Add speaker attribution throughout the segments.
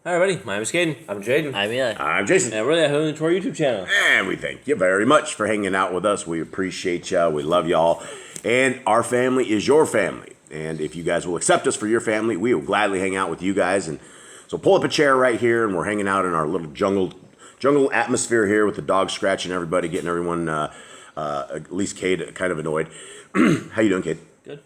Speaker 1: Hi everybody, my name is Caden. I'm Jaden.
Speaker 2: I'm Eli.
Speaker 3: I'm Jason.
Speaker 1: And we're the home to our YouTube channel.
Speaker 3: And we thank you very much for hanging out with us. We appreciate y'all. We love y'all. And our family is your family. And if you guys will accept us for your family, we will gladly hang out with you guys. And so pull up a chair right here, and we're hanging out in our little jungle atmosphere here with the dog scratching everybody, getting everyone, at least Cade, kind of annoyed. How you doing, Cade?
Speaker 1: Good.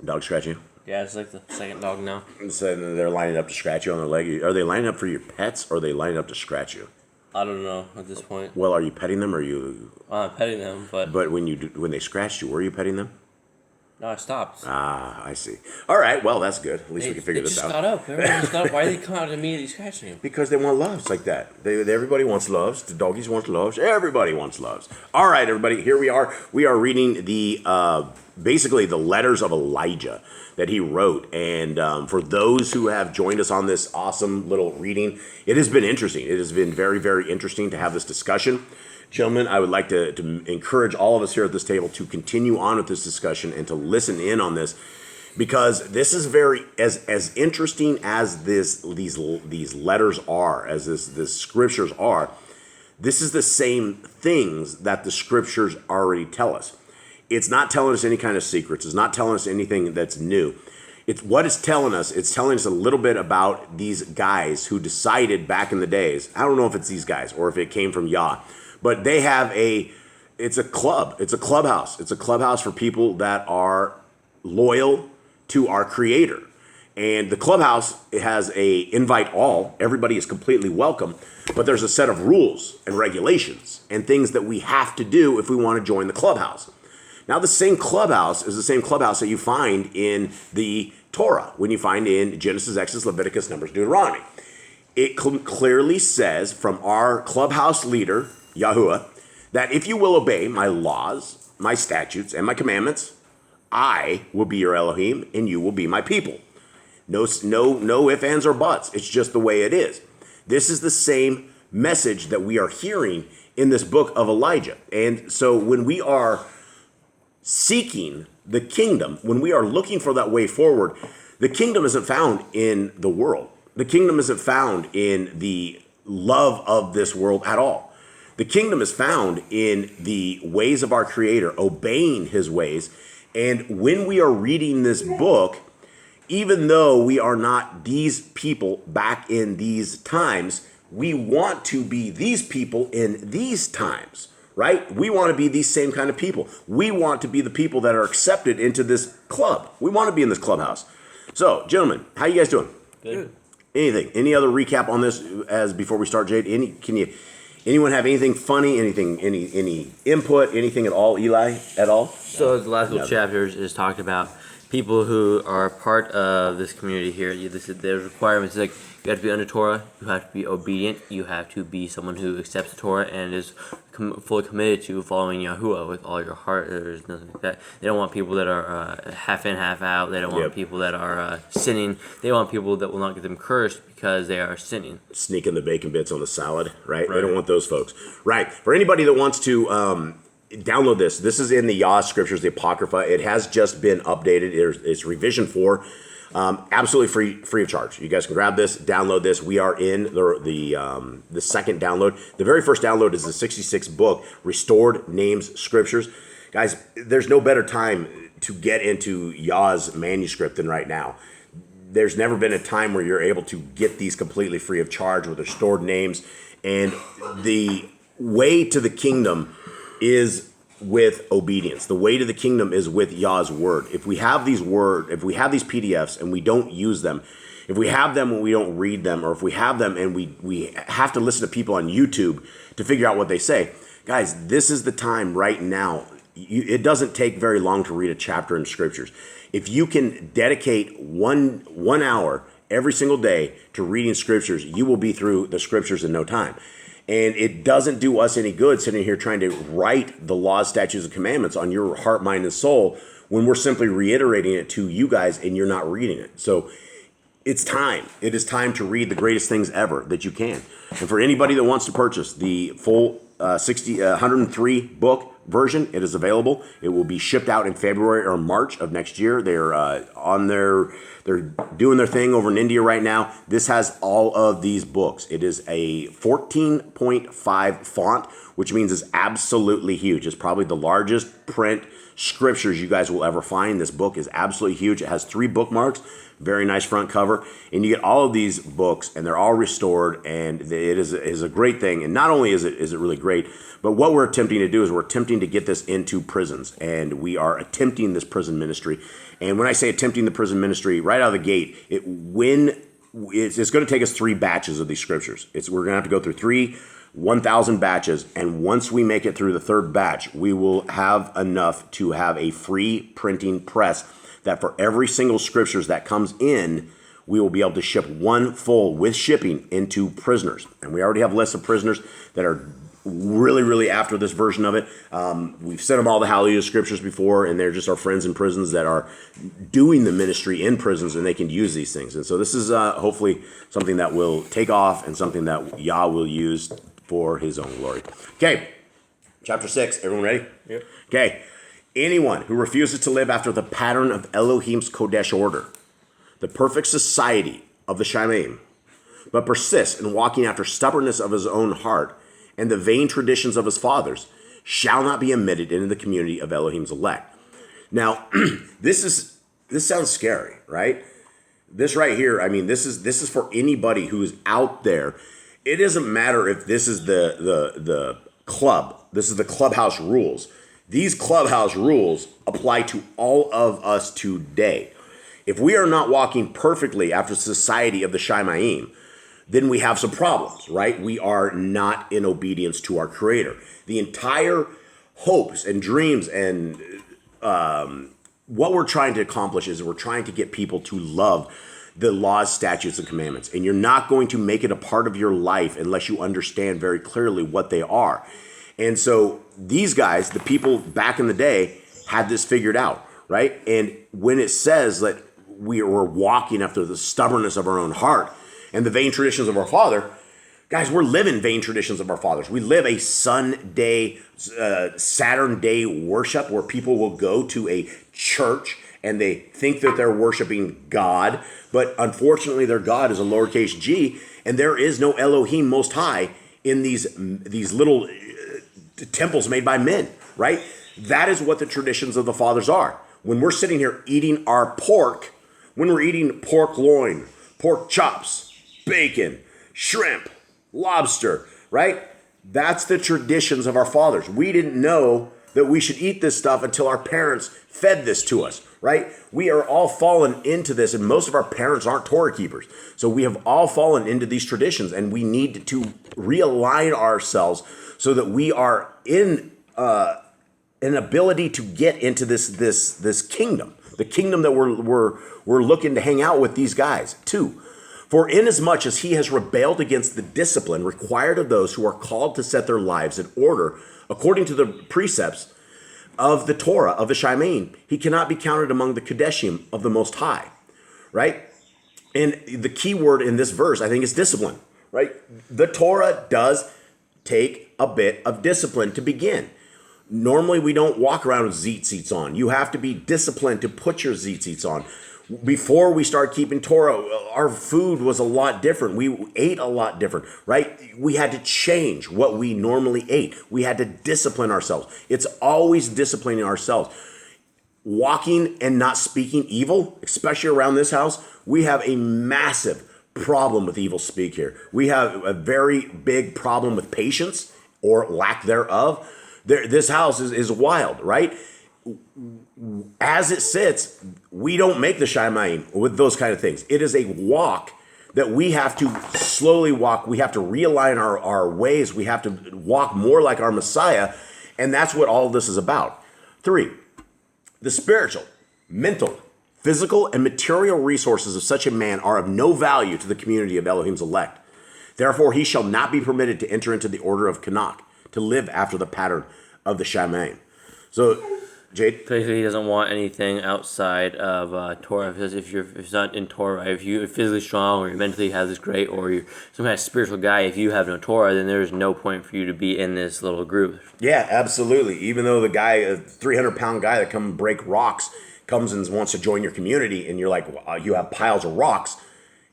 Speaker 3: Dog scratching you?
Speaker 1: Yeah, it's like the second dog now.
Speaker 3: So they're lining up to scratch you on their leg. Are they lining up for your pets, or are they lining up to scratch you?
Speaker 1: I don't know at this point.
Speaker 3: Well, are you petting them, or are you?
Speaker 1: I'm petting them, but
Speaker 3: when they scratched you, were you petting them?
Speaker 1: no, I stopped.
Speaker 3: Ah, I see. All right, well, that's good. At least we can figure this out.
Speaker 1: They just got up. Everyone just got up. Why are they coming out immediately scratching him?
Speaker 3: Because they want loves like that. Everybody wants loves. The doggies want loves. Everybody wants loves. All right, everybody, here we are. We are reading basically the letters of Elijah that he wrote. And for those who have joined us on this awesome little reading, it has been interesting. It has been very, very interesting to have this discussion. Gentlemen, I would like to encourage all of us here at this table to continue on with this discussion and to listen in on this, because this is very as interesting as these letters are, as this scriptures are. This is the same things that the scriptures already tell us. It's not telling us any kind of secrets. It's not telling us anything that's new. It's what it's telling us. It's telling us a little bit about these guys who decided back in the days. I don't know if it's these guys or if it came from Yah, but they have it's a club. It's a clubhouse. It's a clubhouse for people that are loyal to our Creator. And the clubhouse, it has a invite all. Everybody is completely welcome, but there's a set of rules and regulations and things that we have to do if we want to join the clubhouse. Now, the same clubhouse is the same clubhouse that you find in the Torah, when you find in Genesis, Exodus, Leviticus, Numbers, Deuteronomy. It clearly says from our clubhouse leader, Yahuwah, that if you will obey my laws, my statutes, and my commandments, I will be your Elohim, and you will be my people. No ifs, ands, or buts. It's just the way it is. This is the same message that we are hearing in this book of Elijah. And so when we are seeking the kingdom, when we are looking for that way forward, the kingdom isn't found in the world. The kingdom isn't found in the love of this world at all. The kingdom is found in the ways of our Creator, obeying his ways. And when we are reading this book, even though we are not these people back in these times, we want to be these people in these times. Right? We want to be these same kind of people. We want to be the people that are accepted into this club. We want to be in this clubhouse. So, gentlemen, how you guys doing?
Speaker 1: Good.
Speaker 3: Any other recap on this as before we start, Jade? Anyone have anything funny? Any input? Anything at all, Eli? At all?
Speaker 2: So the last couple chapters is talked about people who are part of this community here. There's requirements like you have to be under Torah, you have to be obedient, you have to be someone who accepts the Torah and is fully committed to following Yahuwah with all your heart. There's nothing like that. They don't want people that are half in, half out. They don't want people that are sinning. They want people that will not get them cursed because they are sinning.
Speaker 3: Sneaking the bacon bits on the salad, right? They don't want those folks. Right. For anybody that wants to download this. This is in the Yah Scriptures, the Apocrypha. It has just been updated. It's revision 4. Absolutely free of charge. You guys can grab this, download this. We are in the second download. The very first download is the 66th book, Restored Names Scriptures. Guys, there's no better time to get into Yah's manuscript than right now. There's never been a time where you're able to get these completely free of charge with restored names. And the way to the kingdom is with obedience. The way to the kingdom is with Yah's word. If we have these PDFs and we don't use them, if we have them and we don't read them, or if we have them and we have to listen to people on YouTube to figure out what they say, guys, this is the time right now. It doesn't take very long to read a chapter in scriptures. If you can dedicate one hour every single day to reading scriptures, you will be through the scriptures in no time. And it doesn't do us any good sitting here trying to write the laws, statutes, and commandments on your heart, mind, and soul when we're simply reiterating it to you guys and you're not reading it. So it's time. It is time to read the greatest things ever that you can. And for anybody that wants to purchase the full 103 book version. It is available. It will be shipped out in February or March of next year. They're doing their thing over in India right now. This has all of these books. It is a 14.5 font, which means it's absolutely huge. It's probably the largest print scriptures you guys will ever find. This book is absolutely huge. It has 3 bookmarks, very nice front cover, and you get all of these books, and they're all restored, and it is a great thing. And not only is it really great, but what we're attempting to do is we're attempting to get this into prisons, and we are attempting this prison ministry. And when I say attempting the prison ministry, right out of the gate, it's going to take us 3 batches of these scriptures. We're going to have to go through 1,000 batches, and once we make it through the 3rd batch, we will have enough to have a free printing press that for every single scriptures that comes in, we will be able to ship 1 full with shipping into prisoners. And we already have lists of prisoners that are really, really after this version of it. We've sent them all the Hallelujah scriptures before, and they're just our friends in prisons that are doing the ministry in prisons, and they can use these things. And so this is hopefully something that will take off and something that Yah will use for his own glory. Okay, chapter 6. Everyone ready?
Speaker 1: Yep.
Speaker 3: Okay. Anyone who refuses to live after the pattern of Elohim's Kodesh order, the perfect society of the Shamayim, but persists in walking after stubbornness of his own heart and the vain traditions of his fathers, shall not be admitted into the community of Elohim's elect. Now, this sounds scary, right? This right here, I mean, this is for anybody who is out there. It doesn't matter if this is the club. This is the clubhouse rules. These clubhouse rules apply to all of us today. If we are not walking perfectly after the society of the Shamayim, then we have some problems, right? We are not in obedience to our Creator. The entire hopes and dreams and what we're trying to accomplish is we're trying to get people to love the laws, statutes, and commandments. And you're not going to make it a part of your life unless you understand very clearly what they are. And so these guys, the people back in the day, had this figured out, right? And when it says that we were walking after the stubbornness of our own heart and the vain traditions of our father, guys, we're living vain traditions of our fathers. We live a Sunday, Saturn day worship where people will go to a church and they think that they're worshiping God, but unfortunately their God is a lowercase g, and there is no Elohim Most High in these little temples made by men, right? That is what the traditions of the fathers are. When we're sitting here eating our pork, when we're eating pork loin, pork chops, bacon, shrimp, lobster, right? That's the traditions of our fathers. We didn't know that we should eat this stuff until our parents fed this to us, right? We are all fallen into this, and most of our parents aren't Torah keepers. So we have all fallen into these traditions, and we need to realign ourselves so that we are in an ability to get into this kingdom, the kingdom that we're looking to hang out with these guys too. For inasmuch as he has rebelled against the discipline required of those who are called to set their lives in order according to the precepts of the Torah of the Shamayim, he cannot be counted among the Kodeshim of the Most High, right? And the key word in this verse, I think, is discipline, right? The Torah does take a bit of discipline to begin. Normally, we don't walk around with tzitzits on. You have to be disciplined to put your tzitzits on. Before we start keeping Torah, our food was a lot different. We ate a lot different, right? We had to change what we normally ate. We had to discipline ourselves. It's always disciplining ourselves. Walking and not speaking evil, especially around this house, we have a massive problem with evil speak here. We have a very big problem with patience or lack thereof. This house is wild, right? As it sits, we don't make the Shamayim with those kind of things. It is a walk that we have to slowly walk. We have to realign our ways. We have to walk more like our Messiah. And that's what all of this is about. 3, the spiritual, mental, physical, and material resources of such a man are of no value to the community of Elohim's elect. Therefore, he shall not be permitted to enter into the order of Canuck, to live after the pattern of the Shamayim. So Jade?
Speaker 2: Basically, he doesn't want anything outside of Torah. Because if it's not in Torah, right? If you're physically strong or you mentally have this great, or you're some kind of spiritual guy, if you have no Torah, then there's no point for you to be in this little group.
Speaker 3: Yeah, absolutely. Even though the guy, a 300-pound guy that come break rocks, comes and wants to join your community, and you're like, you have piles of rocks.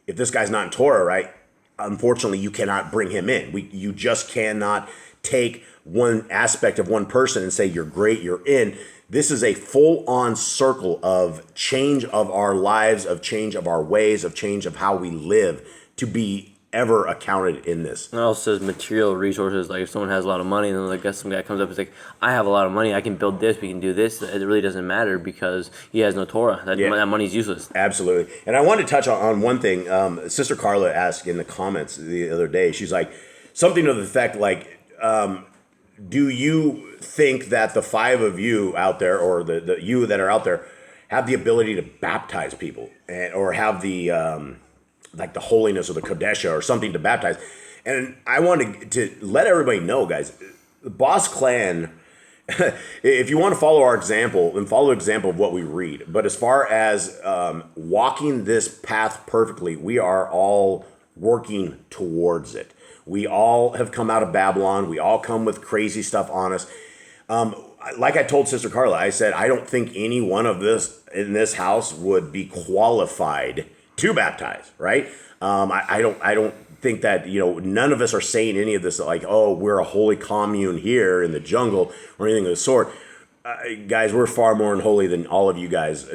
Speaker 3: If this guy's not in Torah, right? Unfortunately, you cannot bring him in. You just cannot take one aspect of one person and say you're great, you're in. This is a full-on circle of change of our lives, of change of our ways, of change of how we live to be ever accounted in this.
Speaker 2: And it also says material resources. Like if someone has a lot of money, and then I guess some guy comes up and is like, I have a lot of money, I can build this, we can do this. It really doesn't matter because he has no Torah. That money's useless.
Speaker 3: Absolutely. And I wanted to touch on one thing. Sister Carla asked in the comments the other day, she's like, something to the effect like, do you think that the five of you out there, or the you that are out there, have the ability to baptize people, or have the like the holiness or the Kodesha or something to baptize? And I wanted to let everybody know, guys, the Boss Clan, if you want to follow our example, then follow the example of what we read. But as far as walking this path perfectly, we are all working towards it. We all have come out of Babylon. We all come with crazy stuff on us. Like I told Sister Carla, I said, I don't think any one of this in this house would be qualified to baptize, right? I don't think that, none of us are saying any of this like, oh, we're a holy commune here in the jungle or anything of the sort. Guys, we're far more unholy than all of you guys.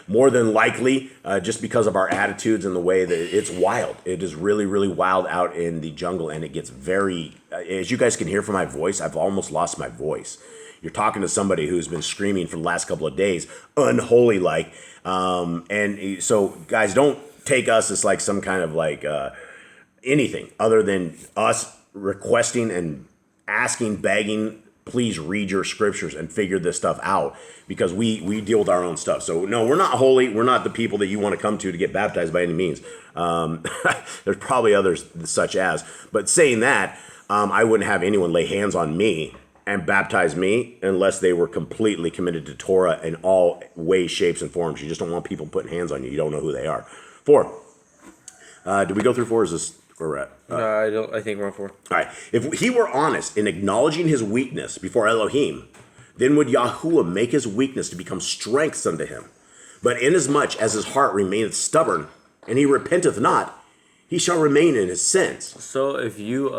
Speaker 3: More than likely, just because of our attitudes and the way that it's wild. It is really, really wild out in the jungle, and it gets very, as you guys can hear from my voice, I've almost lost my voice. You're talking to somebody who's been screaming for the last couple of days, unholy-like. And so, guys, don't take us as like some kind of like anything other than us requesting and asking, begging, please read your scriptures and figure this stuff out, because we deal with our own stuff. So no, we're not holy. We're not the people that you want to come to get baptized by any means. There's probably others such as, but saying that, I wouldn't have anyone lay hands on me and baptize me unless they were completely committed to Torah in all ways, shapes, and forms. You just don't want people putting hands on you. You don't know who they are. 4. Did we go through 4? Or is this where we're at?
Speaker 2: No, I think we're on 4.
Speaker 3: All right. If he were honest in acknowledging his weakness before Elohim, then would Yahuwah make his weakness to become strength unto him. But inasmuch as his heart remaineth stubborn, and he repenteth not, he shall remain in his sins.
Speaker 2: So if you...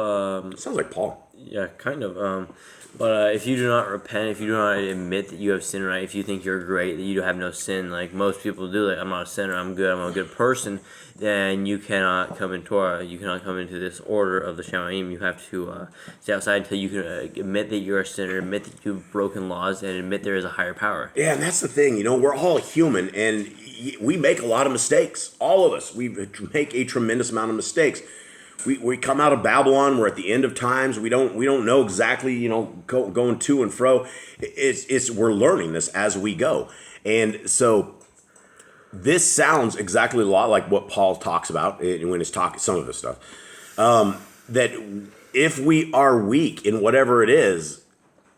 Speaker 3: Sounds like Paul.
Speaker 2: Yeah, kind of. But if you do not repent, if you do not admit that you have sinned, right? If you think you're great, that you have no sin, like most people do, like I'm not a sinner, I'm good, I'm a good person, then you cannot come in Torah. You cannot come into this order of the Shamaim. You have to stay outside until you can admit that you're a sinner, admit that you've broken laws, and admit there is a higher power.
Speaker 3: Yeah, and that's the thing. We're all human, and we make a lot of mistakes. All of us. We make a tremendous amount of mistakes. We come out of Babylon. We're at the end of times. We don't know exactly, going to and fro. We're learning this as we go. And so this sounds exactly a lot like what Paul talks about when he's talking some of this stuff. That if we are weak in whatever it is,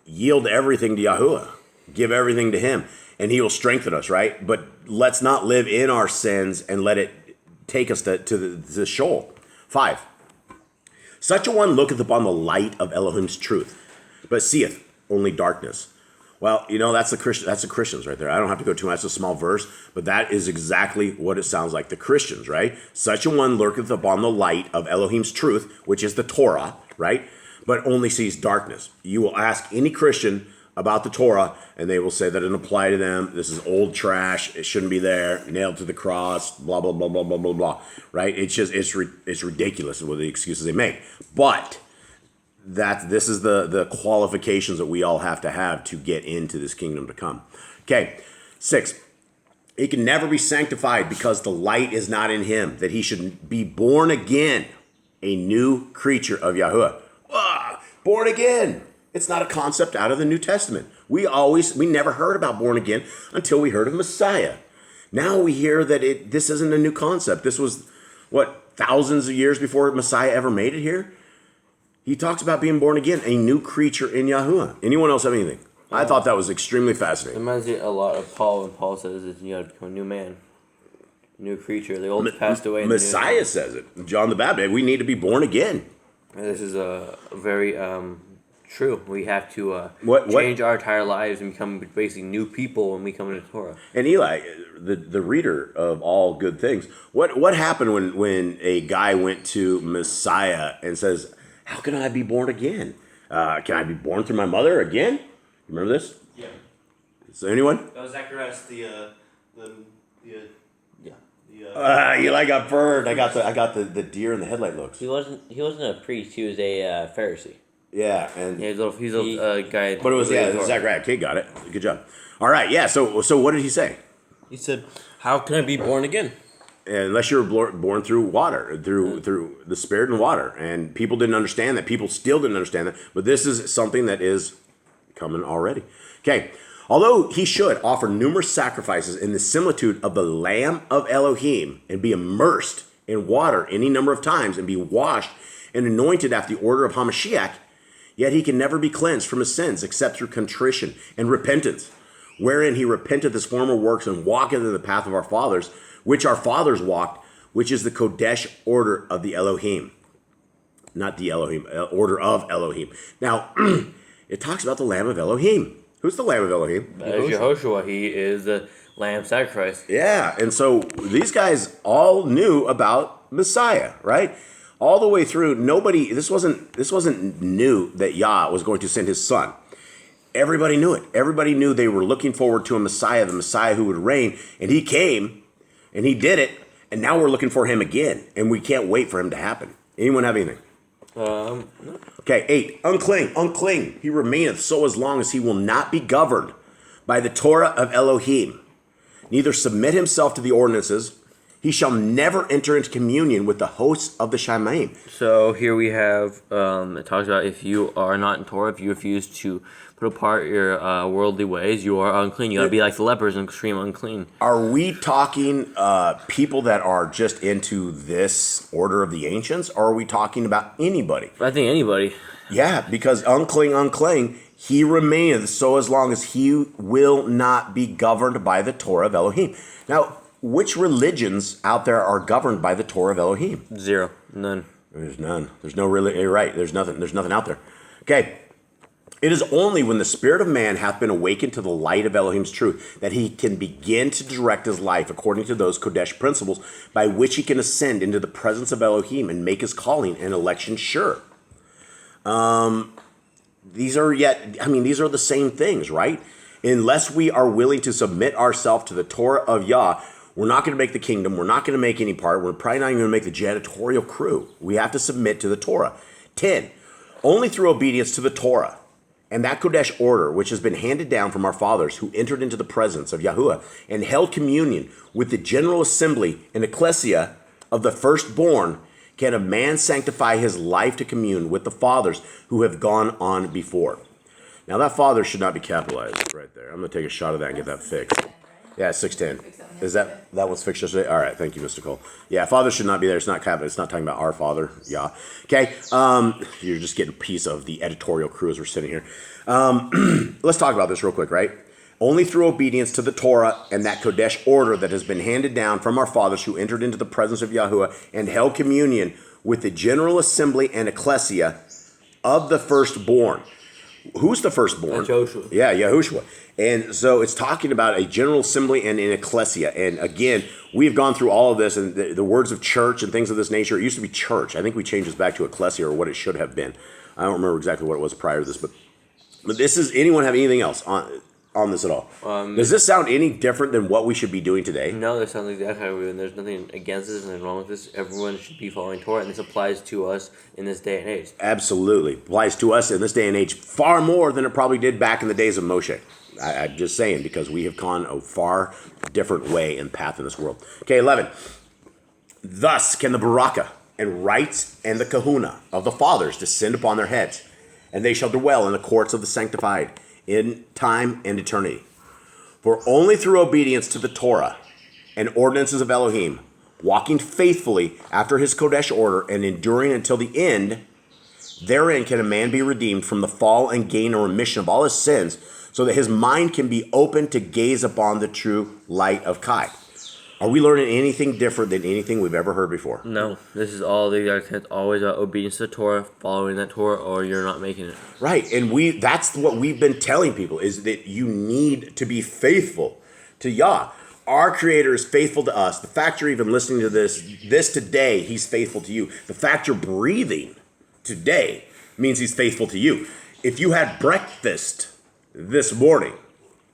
Speaker 3: yield everything to Yahuwah. Give everything to him, and he will strengthen us, right? But let's not live in our sins and let it take us to the Sheol. 5. Such a one looketh upon the light of Elohim's truth, but seeth only darkness. Well, that's the Christians right there. I don't have to go too much. That's a small verse, but that is exactly what it sounds like. The Christians, right? Such a one looketh upon the light of Elohim's truth, which is the Torah, right? But only sees darkness. You will ask any Christian about the Torah, and they will say that it doesn't apply to them. This is old trash. It shouldn't be there. Nailed to the cross. Blah blah blah blah blah blah blah. Right? It's ridiculous with the excuses they make. But this is the qualifications that we all have to get into this kingdom to come. Okay, 6. He can never be sanctified because the light is not in him, that he should be born again, a new creature of Yahuwah. Born again. It's not a concept out of the New Testament. We never heard about born again until we heard of Messiah. Now we hear that this isn't a new concept. This was, thousands of years before Messiah ever made it here? He talks about being born again, a new creature in Yahuwah. Anyone else have anything? I thought that was extremely
Speaker 2: It
Speaker 3: fascinating.
Speaker 2: reminds me a lot of Paul when Paul says that you got to become a new man, new creature. The old passed away. And
Speaker 3: Messiah says it. John the Baptist. We need to be born again.
Speaker 2: And this is a very true. We have to
Speaker 3: What-
Speaker 2: change our entire lives and become basically new people when we come into Torah.
Speaker 3: And Eli, the reader of all good things, what happened when a guy went to Messiah and says, "How can I be born again? Can I be born through my mother again?" Remember this?
Speaker 4: Yeah.
Speaker 3: So anyone?
Speaker 4: That was Zacharias,
Speaker 2: Yeah.
Speaker 3: Eli got burned. I got the deer in the headlight looks.
Speaker 1: He wasn't a priest. He was a Pharisee.
Speaker 3: Yeah, and
Speaker 2: Yeah, he's a guy.
Speaker 3: but it was Zachariah. Kid got it. Good job. All right, yeah. So what did he say?
Speaker 1: He said, "How can I be born again?"
Speaker 3: Unless you were born through water, through the Spirit and water, and people didn't understand that. People still didn't understand that. But this is something that is coming already. Okay. Although he should offer numerous sacrifices in the similitude of the Lamb of Elohim and be immersed in water any number of times and be washed and anointed after the order of Hamashiach, yet he can never be cleansed from his sins except through contrition and repentance, wherein he repenteth his former works and walketh in the path of our fathers, which our fathers walked, which is the Kodesh order of the Elohim. Not the Elohim, order of Elohim. Now, it talks about the Lamb of Elohim. Who's the Lamb of Elohim?
Speaker 2: That is Yehoshua. He is the lamb sacrifice.
Speaker 3: Yeah, and so these guys all knew about Messiah, right? All the way through, nobody. This wasn't new that Yah was going to send his son. Everybody knew it. Everybody knew they were looking forward to a Messiah, the Messiah who would reign, and he came, and he did it, and now we're looking for him again, and we can't wait for him to happen. Anyone have anything?
Speaker 2: No.
Speaker 3: Okay, 8. Unclean. He remaineth so as long as he will not be governed by the Torah of Elohim, neither submit himself to the ordinances. He shall never enter into communion with the hosts of the Shamaim.
Speaker 2: So here we have, it talks about if you are not in Torah, if you refuse to put apart your worldly ways, you are unclean. You got to be like the lepers and extreme unclean.
Speaker 3: Are we talking people that are just into this order of the ancients, or are we talking about anybody?
Speaker 2: I think anybody.
Speaker 3: Yeah, because unclean, he remaineth so as long as he will not be governed by the Torah of Elohim. Now, which religions out there are governed by the Torah of Elohim?
Speaker 2: Zero. None.
Speaker 3: There's none. There's no really. You're right. There's nothing out there. Okay. It is only when the spirit of man hath been awakened to the light of Elohim's truth that he can begin to direct his life according to those Kodesh principles by which he can ascend into the presence of Elohim and make his calling and election sure. These are the same things, right? Unless we are willing to submit ourselves to the Torah of Yah, we're not going to make the kingdom. We're not going to make any part. We're probably not even going to make the janitorial crew. We have to submit to the Torah. 10. Only through obedience to the Torah and that Kodesh order, which has been handed down from our fathers who entered into the presence of Yahuwah and held communion with the general assembly and ecclesia of the firstborn, can a man sanctify his life to commune with the fathers who have gone on before. Now that father should not be capitalized right there. I'm going to take a shot of that and get that fixed. Yeah, 610. Is that one's fixed yesterday? All right, thank you, Mr. Cole. Yeah, father should not be there. It's not capital. It's not talking about our father. Yeah. Okay. You're just getting a piece of the editorial crew as we're sitting here. Let's talk about this real quick, right? Only through obedience to the Torah and that Kodesh order that has been handed down from our fathers who entered into the presence of Yahuwah and held communion with the general assembly and ecclesia of the firstborn. Who's the firstborn?
Speaker 2: Yahushua.
Speaker 3: Yeah, Yahushua. And so it's talking about a general assembly and an ecclesia. And again, we've gone through all of this and the words of church and things of this nature. It used to be church. I think we changed this back to ecclesia or what it should have been. I don't remember exactly what it was prior to this, but this is, anyone have anything else on this at all? Does this sound any different than what we should be doing today?
Speaker 2: No, this sounds exactly how we're doing. There's nothing against this, nothing wrong with this. Everyone should be following Torah, and this applies to us in this day and age.
Speaker 3: Absolutely. Applies to us in this day and age far more than it probably did back in the days of Moshe. I'm just saying, because we have gone a far different way and path in this world. Okay, 11. Thus can the baraka and rights and the kahuna of the fathers descend upon their heads, and they shall dwell in the courts of the sanctified in time and eternity. For only through obedience to the Torah and ordinances of Elohim, walking faithfully after his Kodesh order and enduring until the end, Therein can a man be redeemed from the fall and gain a remission of all his sins, so that his mind can be open to gaze upon the true light of Kai. Are we learning anything different than anything we've ever heard before?
Speaker 2: No, this is all the exact same. It's always about obedience to the Torah, following that Torah, or you're not making it.
Speaker 3: Right, and that's what we've been telling people, is that you need to be faithful to Yah. Our Creator is faithful to us. The fact you're even listening to this today, He's faithful to you. The fact you're breathing today means He's faithful to you. If you had breakfast this morning,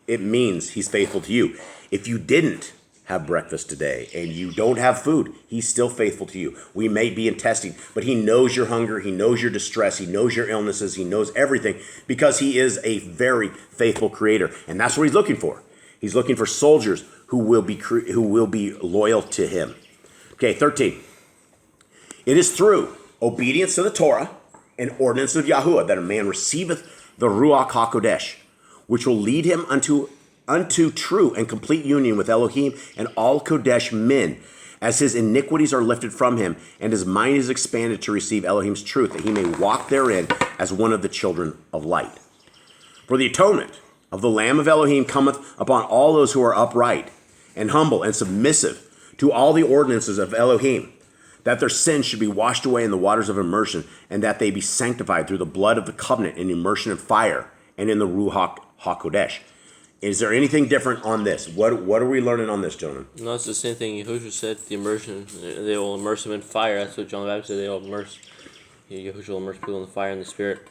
Speaker 3: it means He's faithful to you. If you didn't have breakfast today and you don't have food, He's still faithful to you. We may be in testing, but He knows your hunger, He knows your distress, He knows your illnesses, He knows everything, because He is a very faithful Creator, and that's what He's looking for. He's looking for soldiers who will be loyal to Him. Okay, 13. It is through obedience to the Torah and ordinance of Yahuwah that a man receiveth the Ruach HaKodesh, which will lead him unto true and complete union with Elohim and all Kodesh men, as his iniquities are lifted from him, and his mind is expanded to receive Elohim's truth, that he may walk therein as one of the children of light. For the atonement of the Lamb of Elohim cometh upon all those who are upright and humble and submissive to all the ordinances of Elohim, that their sins should be washed away in the waters of immersion, and that they be sanctified through the blood of the covenant in immersion in fire and in the Ruach HaKodesh. Is there anything different on this? What are we learning on this, gentlemen?
Speaker 2: No, it's the same thing Yahushua said, the immersion. They will immerse him in fire. That's what John the Baptist said. They will immerse, Yahushua will immerse people in the fire and the Spirit.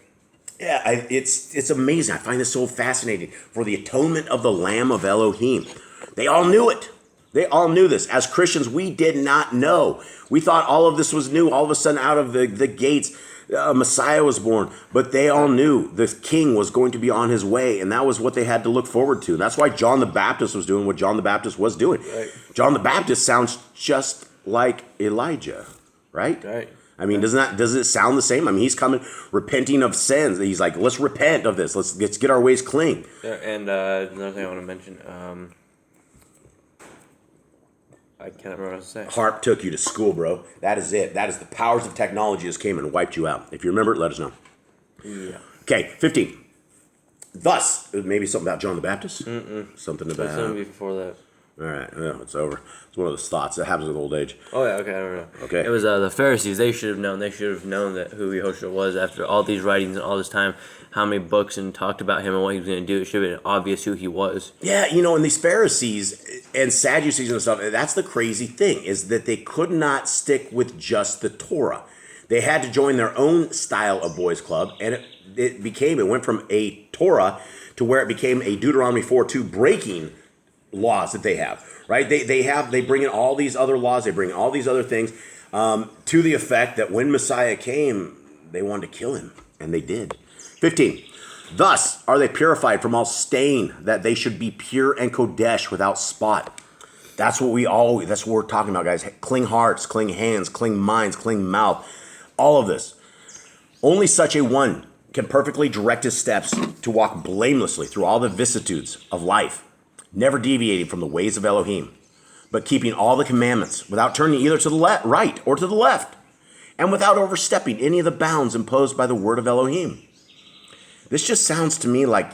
Speaker 3: Yeah, it's amazing. I find this so fascinating. For the atonement of the Lamb of Elohim. They all knew it. They all knew this. As Christians, we did not know. We thought all of this was new. All of a sudden, out of the gates, Messiah was born. But they all knew the king was going to be on his way, and that was what they had to look forward to. And that's why John the Baptist was doing what John the Baptist was doing. Right. John the Baptist sounds just like Elijah, right?
Speaker 2: Right.
Speaker 3: I mean, does it sound the same? I mean, he's coming, repenting of sins. He's like, let's repent of this. Let's get our ways clean.
Speaker 2: Yeah, and another thing I want to mention, I can't remember what I was saying.
Speaker 3: Harp took you to school, bro. That is it. That is the powers of technology just came and wiped you out. If you remember it, let us know.
Speaker 2: Yeah.
Speaker 3: Okay, 15. Thus, maybe something about John the Baptist? Something about...
Speaker 2: It's going to be before that.
Speaker 3: All right, well, it's over. It's one of those thoughts that happens with old age.
Speaker 2: Oh, yeah, okay, I don't know.
Speaker 3: Okay.
Speaker 2: It was the Pharisees. They should have known. They should have known that who Yehoshua was after all these writings and all this time, how many books and talked about him and what he was going to do. It should have been obvious who he was.
Speaker 3: Yeah, and these Pharisees and Sadducees and stuff, that's the crazy thing, is that they could not stick with just the Torah. They had to join their own style of boys' club, and it went from a Torah to where it became a Deuteronomy 4:2 breaking laws that they have, right? They bring in all these other laws, they bring in all these other things, to the effect that when Messiah came, they wanted to kill him, and they did. 15. Thus are they purified from all stain, that they should be pure and kodesh without spot. That's what we're talking about, guys. Clean hearts, clean hands, clean minds, clean mouth, all of this. Only such a one can perfectly direct his steps to walk blamelessly through all the vicissitudes of life, never deviating from the ways of Elohim, but keeping all the commandments without turning either to the right or to the left, and without overstepping any of the bounds imposed by the word of Elohim. This just sounds to me like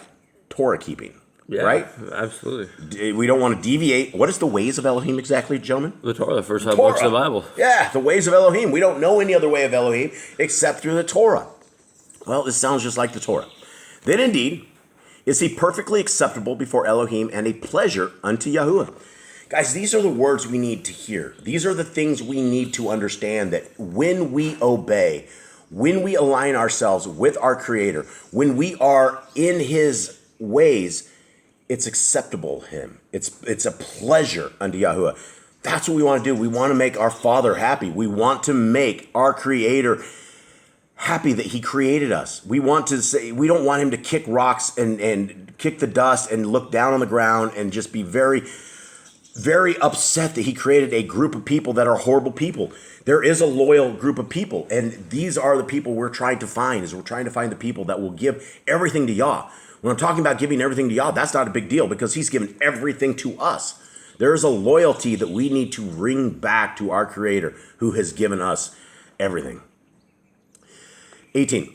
Speaker 3: Torah keeping, right?
Speaker 2: Absolutely.
Speaker 3: We don't want to deviate. What is the ways of Elohim exactly, gentlemen?
Speaker 2: The Torah, the first 5 books of the Bible.
Speaker 3: Yeah, the ways of Elohim. We don't know any other way of Elohim except through the Torah. Well, this sounds just like the Torah. Then indeed, is he perfectly acceptable before Elohim and a pleasure unto Yahuwah. Guys, these are the words we need to hear. These are the things we need to understand, that when we obey, when we align ourselves with our Creator, when we are in His ways, it's acceptable to Him. It's a pleasure unto Yahuwah. That's what we want to do. We want to make our Father happy. We want to make our Creator happy that He created us. We don't want Him to kick rocks and kick the dust and look down on the ground and just be very, very upset that He created a group of people that are horrible people. There is a loyal group of people, and these are the people we're trying to find. We're trying to find the people that will give everything to Yah. When I'm talking about giving everything to Yah, that's not a big deal, because He's given everything to us. There is a loyalty that we need to bring back to our Creator, who has given us everything. 18.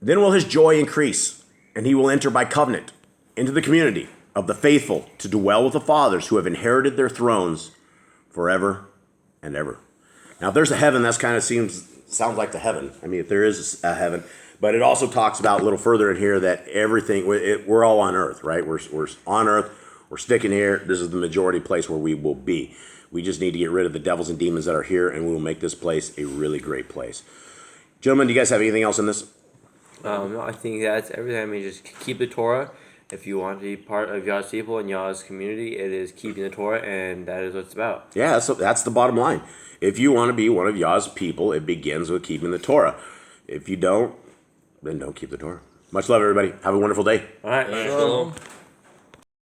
Speaker 3: Then will his joy increase, and he will enter by covenant into the community of the faithful to dwell with the fathers who have inherited their thrones forever and ever. Now, if there's a heaven, that's kind of sounds like the heaven. I mean, if there is a heaven, but it also talks about a little further in here that everything, we're all on earth, right? We're on earth. We're sticking here. This is the majority place where we will be. We just need to get rid of the devils and demons that are here, and we will make this place a really great place. Gentlemen, do you guys have anything else in this?
Speaker 2: No, I think that's everything. I mean, just keep the Torah. If you want to be part of Yah's people and Yah's community, it is keeping the Torah, and that is what it's about.
Speaker 3: Yeah, that's the bottom line. If you want to be one of Yah's people, it begins with keeping the Torah. If you don't, then don't keep the Torah. Much love, everybody. Have a wonderful day.
Speaker 2: All right.
Speaker 1: Shalom.